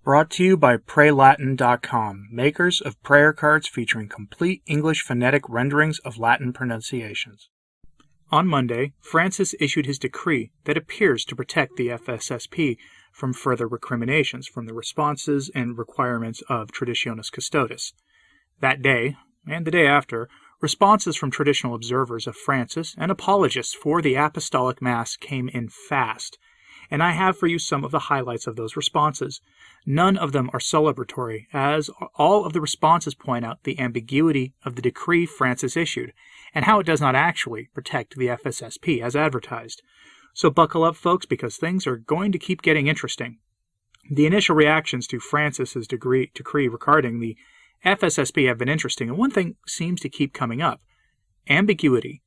Brought to you by PrayLatin.com, makers of prayer cards featuring complete English phonetic renderings of Latin pronunciations. On Monday, Francis issued his decree that appears to protect the FSSP from further recriminations from the responses and requirements of Traditionis Custodes. That day, and the day after, responses from traditional observers of Francis and apologists for the Apostolic Mass came in fast, and I have for you some of the highlights of those responses. None of them are celebratory, as all of the responses point out the ambiguity of the decree Francis issued, and how it does not actually protect the FSSP as advertised. So buckle up, folks, because things are going to keep getting interesting. The initial reactions to Francis's decree regarding the FSSP have been interesting, and one thing seems to keep coming up: ambiguity.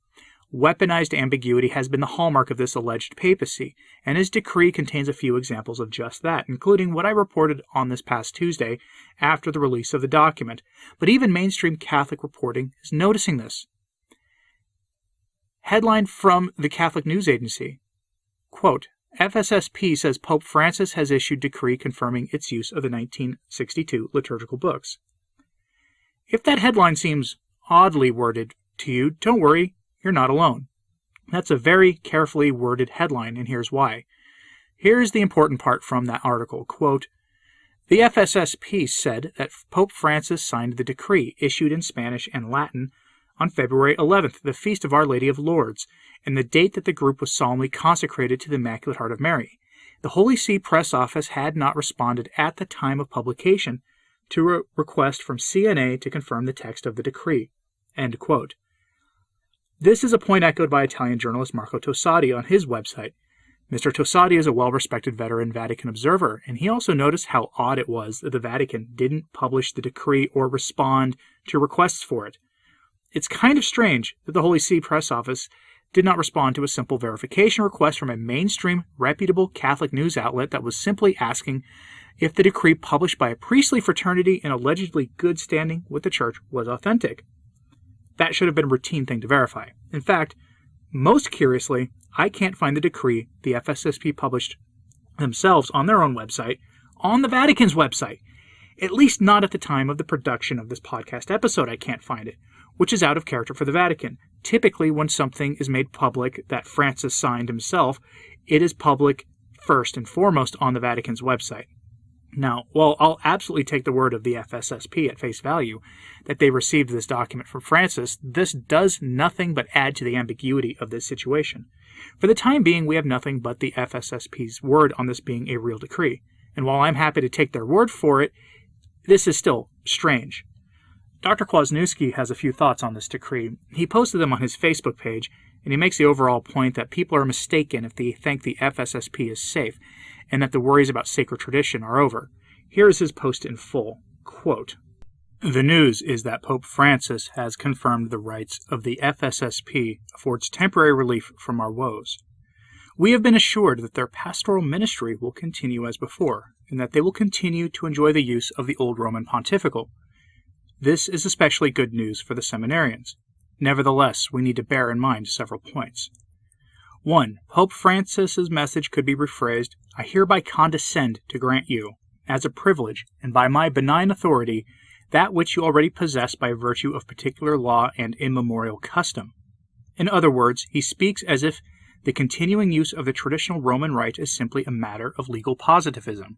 Weaponized ambiguity has been the hallmark of this alleged papacy, and his decree contains a few examples of just that, including what I reported on this past Tuesday after the release of the document. But even mainstream Catholic reporting is noticing this. Headline from the Catholic News Agency, quote, FSSP says Pope Francis has issued decree confirming its use of the 1962 liturgical books. If that headline seems oddly worded to you, don't worry. You're not alone. That's a very carefully worded headline, and here's why. Here's the important part from that article. Quote, the FSSP said that Pope Francis signed the decree, issued in Spanish and Latin, on February 11th, the Feast of Our Lady of Lourdes, and the date that the group was solemnly consecrated to the Immaculate Heart of Mary. The Holy See Press Office had not responded at the time of publication to a request from CNA to confirm the text of the decree. End quote. This is a point echoed by Italian journalist Marco Tosatti on his website. Mr. Tosatti is a well-respected veteran Vatican observer, and he also noticed how odd it was that the Vatican didn't publish the decree or respond to requests for it. It's kind of strange that the Holy See Press Office did not respond to a simple verification request from a mainstream, reputable Catholic news outlet that was simply asking if the decree published by a priestly fraternity in allegedly good standing with the Church was authentic. That should have been a routine thing to verify. In fact, most curiously, I can't find the decree the FSSP published themselves on their own website, on the Vatican's website. At least not at the time of the production of this podcast episode, I can't find it, which is out of character for the Vatican. Typically, when something is made public that Francis signed himself, it is public first and foremost on the Vatican's website. Now, while I'll absolutely take the word of the FSSP at face value that they received this document from Francis, this does nothing but add to the ambiguity of this situation. For the time being, we have nothing but the FSSP's word on this being a real decree, and while I'm happy to take their word for it, this is still strange. Dr. Kwasniewski has a few thoughts on this decree. He posted them on his Facebook page, and he makes the overall point that people are mistaken if they think the FSSP is safe, and that the worries about sacred tradition are over. Here is his post in full. Quote, the news is that Pope Francis has confirmed the rights of the FSSP affords temporary relief from our woes. We have been assured that their pastoral ministry will continue as before, and that they will continue to enjoy the use of the old Roman Pontifical. This is especially good news for the seminarians. Nevertheless, we need to bear in mind several points. 1. Pope Francis's message could be rephrased, I hereby condescend to grant you, as a privilege, and by my benign authority, that which you already possess by virtue of particular law and immemorial custom. In other words, he speaks as if the continuing use of the traditional Roman rite is simply a matter of legal positivism.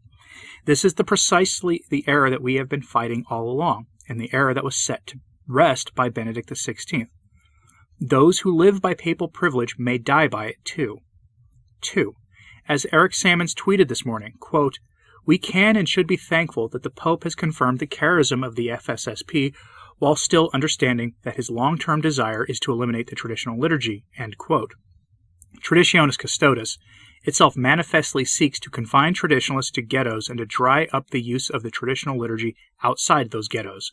This is precisely the error that we have been fighting all along, and the error that was set to rest by Benedict XVI. Those who live by papal privilege may die by it too. 2. As Eric Sammons tweeted this morning, quote, we can and should be thankful that the Pope has confirmed the charism of the FSSP while still understanding that his long-term desire is to eliminate the traditional liturgy, end quote. Traditionis Custodes itself manifestly seeks to confine traditionalists to ghettos and to dry up the use of the traditional liturgy outside those ghettos.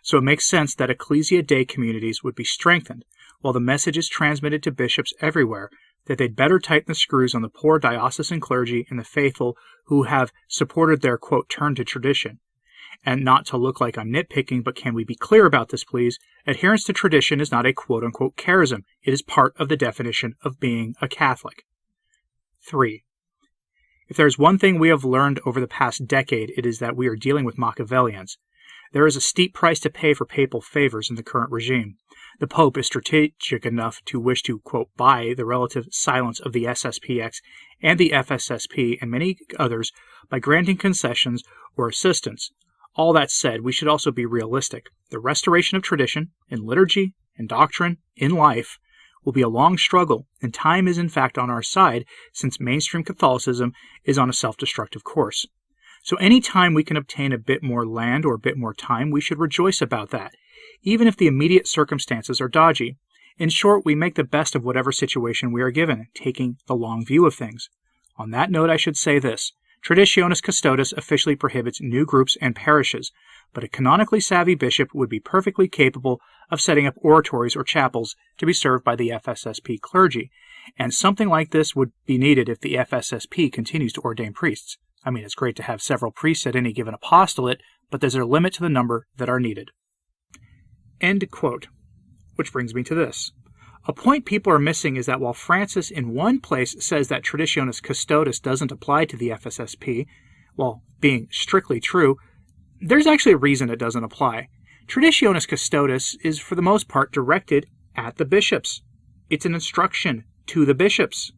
So it makes sense that Ecclesia Dei communities would be strengthened, while the message is transmitted to bishops everywhere that they'd better tighten the screws on the poor diocesan clergy and the faithful who have supported their, quote, turn to tradition. And not to look like I'm nitpicking, but can we be clear about this, please? Adherence to tradition is not a quote-unquote charism. It is part of the definition of being a Catholic. 3. If there is one thing we have learned over the past decade, it is that we are dealing with Machiavellians. There is a steep price to pay for papal favors in the current regime. The Pope is strategic enough to wish to, quote, buy the relative silence of the SSPX and the FSSP and many others by granting concessions or assistance. All that said, we should also be realistic. The restoration of tradition, in liturgy, in doctrine, in life, will be a long struggle, and time is in fact on our side since mainstream Catholicism is on a self-destructive course. So any time we can obtain a bit more land or a bit more time, we should rejoice about that, even if the immediate circumstances are dodgy. In short, we make the best of whatever situation we are given, taking the long view of things. On that note, I should say this. Traditionis Custodes officially prohibits new groups and parishes, but a canonically savvy bishop would be perfectly capable of setting up oratories or chapels to be served by the FSSP clergy, and something like this would be needed if the FSSP continues to ordain priests. I mean, it's great to have several priests at any given apostolate, but there's a limit to the number that are needed. End quote. Which brings me to this. A point people are missing is that while Francis in one place says that Traditionis Custodes doesn't apply to the FSSP, while being strictly true, there's actually a reason it doesn't apply. Traditionis Custodes is for the most part directed at the bishops. It's an instruction to the bishops.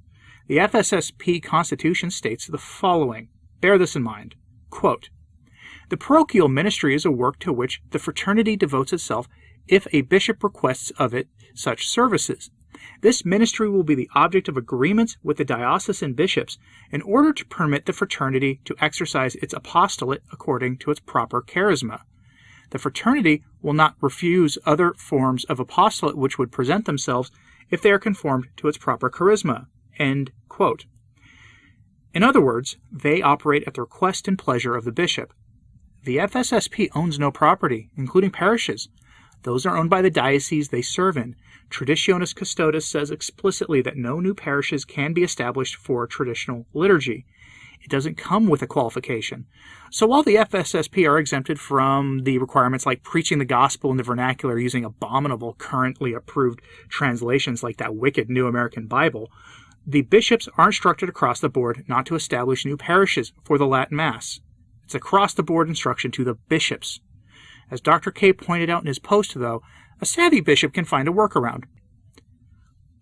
The FSSP Constitution states the following. Bear this in mind. Quote, the parochial ministry is a work to which the fraternity devotes itself if a bishop requests of it such services. This ministry will be the object of agreements with the diocesan bishops in order to permit the fraternity to exercise its apostolate according to its proper charisma. The fraternity will not refuse other forms of apostolate which would present themselves if they are conformed to its proper charisma. End quote. In other words, they operate at the request and pleasure of the bishop. The FSSP owns no property, including parishes. Those are owned by the diocese they serve in. Traditionis Custodes says explicitly that no new parishes can be established for traditional liturgy. It doesn't come with a qualification. So while the FSSP are exempted from the requirements like preaching the gospel in the vernacular using abominable, currently approved translations like that wicked New American Bible, the bishops are instructed across the board not to establish new parishes for the Latin Mass. It's across-the-board instruction to the bishops. As Dr. K pointed out in his post, though, a savvy bishop can find a workaround.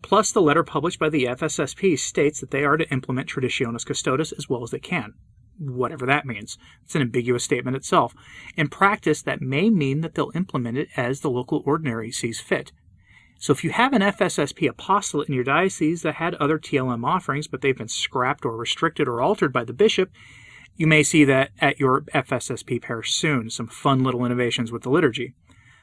Plus, the letter published by the FSSP states that they are to implement Traditionis Custodes as well as they can. Whatever that means. It's an ambiguous statement itself. In practice, that may mean that they'll implement it as the local ordinary sees fit. So if you have an FSSP apostolate in your diocese that had other TLM offerings, but they've been scrapped or restricted or altered by the bishop, you may see that at your FSSP parish soon, some fun little innovations with the liturgy.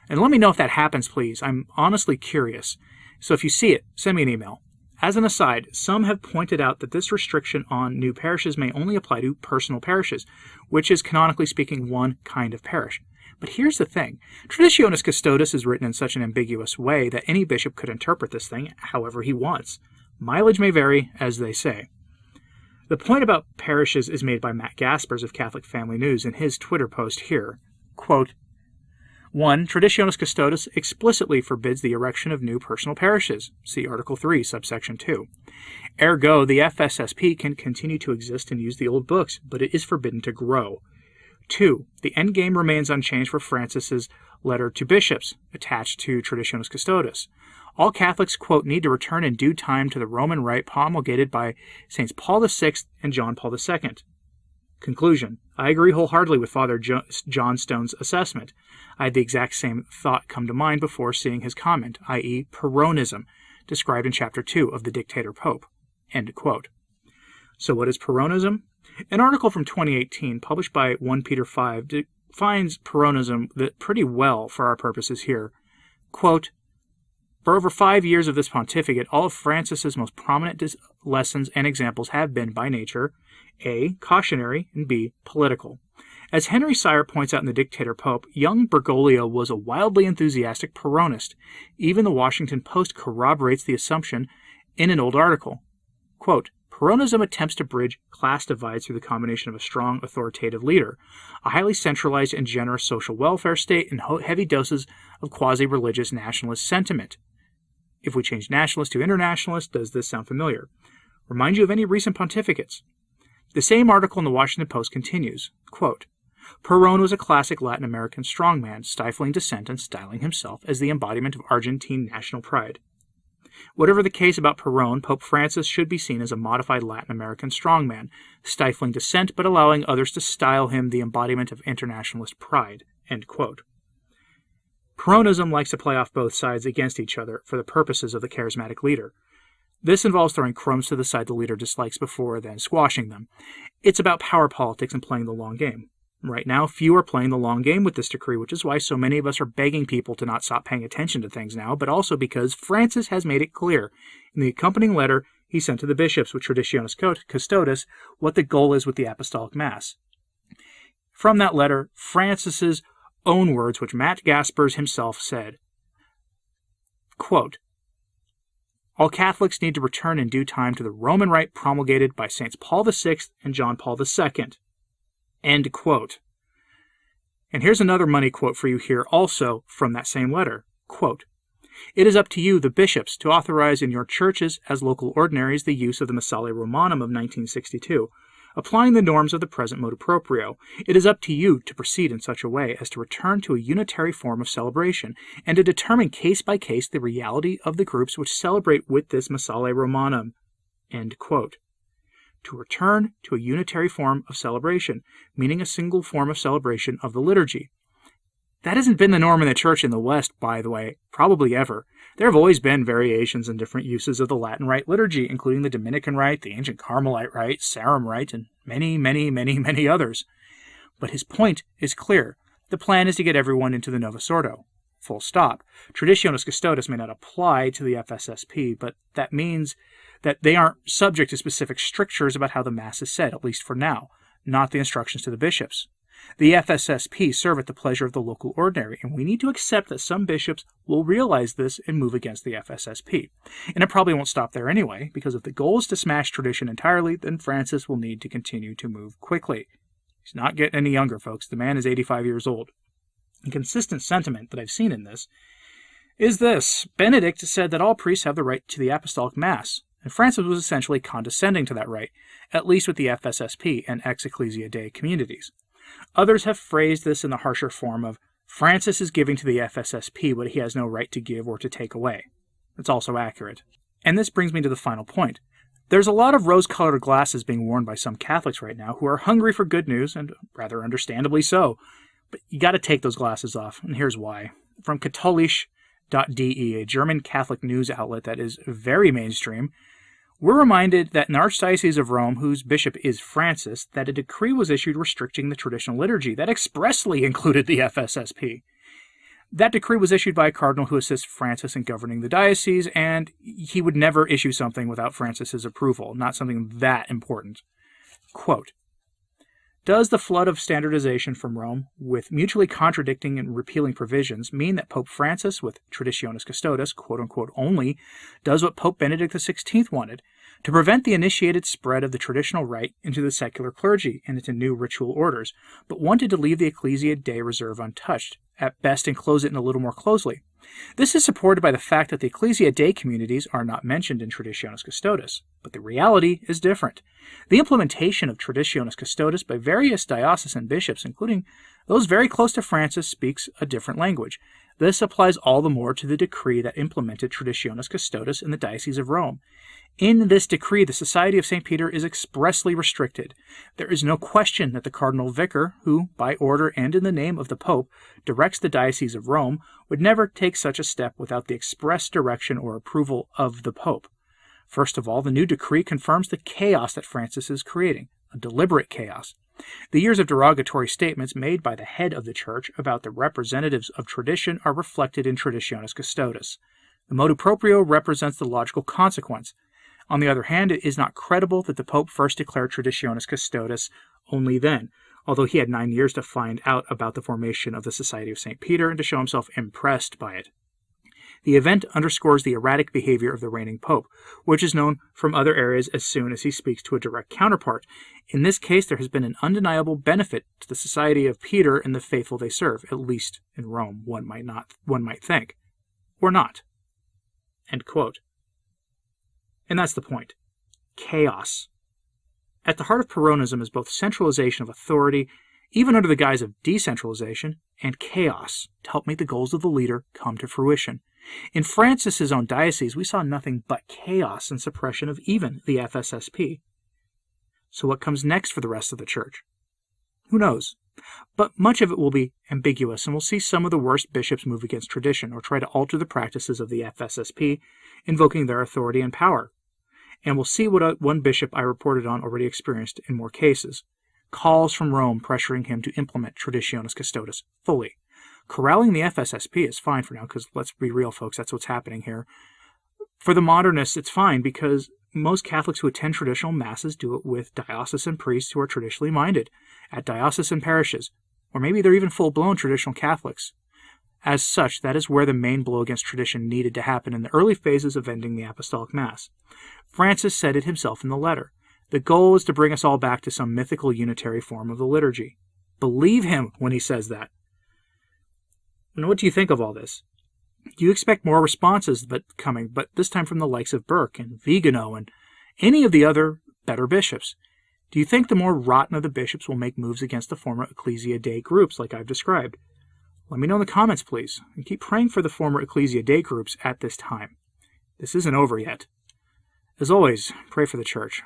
And let me know if that happens, please. I'm honestly curious. So if you see it, send me an email. As an aside, some have pointed out that this restriction on new parishes may only apply to personal parishes, which is canonically speaking one kind of parish. But here's the thing. Traditionis Custodes is written in such an ambiguous way that any bishop could interpret this thing however he wants. Mileage may vary, as they say. The point about parishes is made by Matt Gaspers of Catholic Family News in his Twitter post here. Quote, 1. Traditionis Custodes explicitly forbids the erection of new personal parishes. See Article 3, subsection 2. Ergo, the FSSP can continue to exist and use the old books, but it is forbidden to grow. 2. The endgame remains unchanged for Francis's letter to bishops, attached to Traditionis Custodes. All Catholics, quote, need to return in due time to the Roman rite promulgated by Saints Paul VI and John Paul II. Conclusion. I agree wholeheartedly with Father John Stone's assessment. I had the exact same thought come to mind before seeing his comment, i.e. Peronism, described in Chapter 2 of The Dictator Pope. End quote. So what is Peronism? An article from 2018 published by 1 Peter 5 defines Peronism pretty well for our purposes here. Quote, for over 5 years of this pontificate, all of Francis's most prominent lessons and examples have been, by nature, A. cautionary, and B. political. As Henry Sire points out in The Dictator Pope, young Bergoglio was a wildly enthusiastic Peronist. Even the Washington Post corroborates the assumption in an old article. Quote, Peronism attempts to bridge class divides through the combination of a strong authoritative leader, a highly centralized and generous social welfare state, and heavy doses of quasi-religious nationalist sentiment. If we change nationalist to internationalist, does this sound familiar? Remind you of any recent pontificates? The same article in the Washington Post continues, quote, Perón was a classic Latin American strongman, stifling dissent and styling himself as the embodiment of Argentine national pride. Whatever the case about Perón, Pope Francis should be seen as a modified Latin American strongman, stifling dissent but allowing others to style him the embodiment of internationalist pride. End quote. Peronism likes to play off both sides against each other for the purposes of the charismatic leader. This involves throwing crumbs to the side the leader dislikes before then squashing them. It's about power politics and playing the long game. Right now, few are playing the long game with this decree, which is why so many of us are begging people to not stop paying attention to things now, but also because Francis has made it clear in the accompanying letter he sent to the bishops with Traditionis Custodes what the goal is with the Apostolic Mass. From that letter, Francis's own words, which Matt Gaspers himself said, quote, all Catholics need to return in due time to the Roman rite promulgated by Saints Paul VI and John Paul II. End quote. And here's another money quote for you here also from that same letter. Quote, it is up to you, the bishops, to authorize in your churches as local ordinaries the use of the Missale Romanum of 1962, applying the norms of the present motu proprio. It is up to you to proceed in such a way as to return to a unitary form of celebration and to determine case by case the reality of the groups which celebrate with this Missale Romanum. End quote. To return to a unitary form of celebration, meaning a single form of celebration of the liturgy. That hasn't been the norm in the Church in the West, by the way, probably ever. There have always been variations and different uses of the Latin Rite liturgy, including the Dominican Rite, the ancient Carmelite Rite, Sarum Rite, and many others. But his point is clear. The plan is to get everyone into the Novus Ordo. Full stop. Traditionis Custodes may not apply to the FSSP, but that means that they aren't subject to specific strictures about how the Mass is said, at least for now, not the instructions to the bishops. The FSSP serve at the pleasure of the local ordinary, and we need to accept that some bishops will realize this and move against the FSSP. And it probably won't stop there anyway, because if the goal is to smash tradition entirely, then Francis will need to continue to move quickly. He's not getting any younger, folks. The man is 85 years old. A consistent sentiment that I've seen in this is this. Benedict said that all priests have the right to the Apostolic Mass, and Francis was essentially condescending to that right, at least with the FSSP and ex Ecclesia Dei communities. Others have phrased this in the harsher form of, Francis is giving to the FSSP what he has no right to give or to take away. It's also accurate. And this brings me to the final point. There's a lot of rose-colored glasses being worn by some Catholics right now who are hungry for good news, and rather understandably so. But you got to take those glasses off, and here's why. From katholisch.de, a German Catholic news outlet that is very mainstream, we're reminded that in the Archdiocese of Rome, whose bishop is Francis, that a decree was issued restricting the traditional liturgy that expressly included the FSSP. That decree was issued by a cardinal who assists Francis in governing the diocese, and he would never issue something without Francis's approval, not something that important. Quote, does the flood of standardization from Rome, with mutually contradicting and repealing provisions, mean that Pope Francis, with Traditionis Custodes, quote-unquote only, does what Pope Benedict XVI wanted, to prevent the initiated spread of the traditional rite into the secular clergy and into new ritual orders, but wanted to leave the Ecclesia Dei reserve untouched, at best enclose it in a little more closely? This is supported by the fact that the Ecclesia Dei communities are not mentioned in Traditionis Custodes, but the reality is different. The implementation of Traditionis Custodes by various diocesan bishops, including those very close to Francis, speaks a different language. This applies all the more to the decree that implemented Traditionis Custodes in the Diocese of Rome. In this decree, the Society of St. Peter is expressly restricted. There is no question that the Cardinal Vicar, who, by order and in the name of the Pope, directs the Diocese of Rome, would never take such a step without the express direction or approval of the Pope. First of all, the new decree confirms the chaos that Francis is creating, a deliberate chaos. The years of derogatory statements made by the head of the Church about the representatives of tradition are reflected in Traditionis Custodes. The motu proprio represents the logical consequence. On the other hand, it is not credible that the Pope first declared Traditionis Custodes only then, although he had 9 years to find out about the formation of the Society of St. Peter and to show himself impressed by it. The event underscores the erratic behavior of the reigning Pope, which is known from other areas as soon as he speaks to a direct counterpart. In this case, there has been an undeniable benefit to the Society of Peter and the faithful they serve, at least in Rome, one might think. Or not. End quote. And that's the point. Chaos. At the heart of Peronism is both centralization of authority, even under the guise of decentralization, and chaos to help make the goals of the leader come to fruition. In Francis's own diocese, we saw nothing but chaos and suppression of even the FSSP. So what comes next for the rest of the church? Who knows? But much of it will be ambiguous, and we'll see some of the worst bishops move against tradition or try to alter the practices of the FSSP, invoking their authority and power. And we'll see what one bishop I reported on already experienced in more cases. Calls from Rome pressuring him to implement Traditionis Custodes fully. Corralling the FSSP is fine for now, because let's be real, folks, that's what's happening here. For the modernists, it's fine because most Catholics who attend traditional masses do it with diocesan priests who are traditionally minded at diocesan parishes, or maybe they're even full-blown traditional Catholics. As such, that is where the main blow against tradition needed to happen in the early phases of ending the Apostolic Mass. Francis said it himself in the letter. The goal is to bring us all back to some mythical unitary form of the liturgy. Believe him when he says that. And what do you think of all this? Do you expect more responses coming, but this time from the likes of Burke and Vigano and any of the other better bishops? Do you think the more rotten of the bishops will make moves against the former Ecclesia Dei groups like I've described? Let me know in the comments, please, and keep praying for the former Ecclesia Dei groups at this time. This isn't over yet. As always, pray for the Church.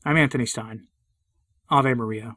I'm Anthony Stine. Ave Maria.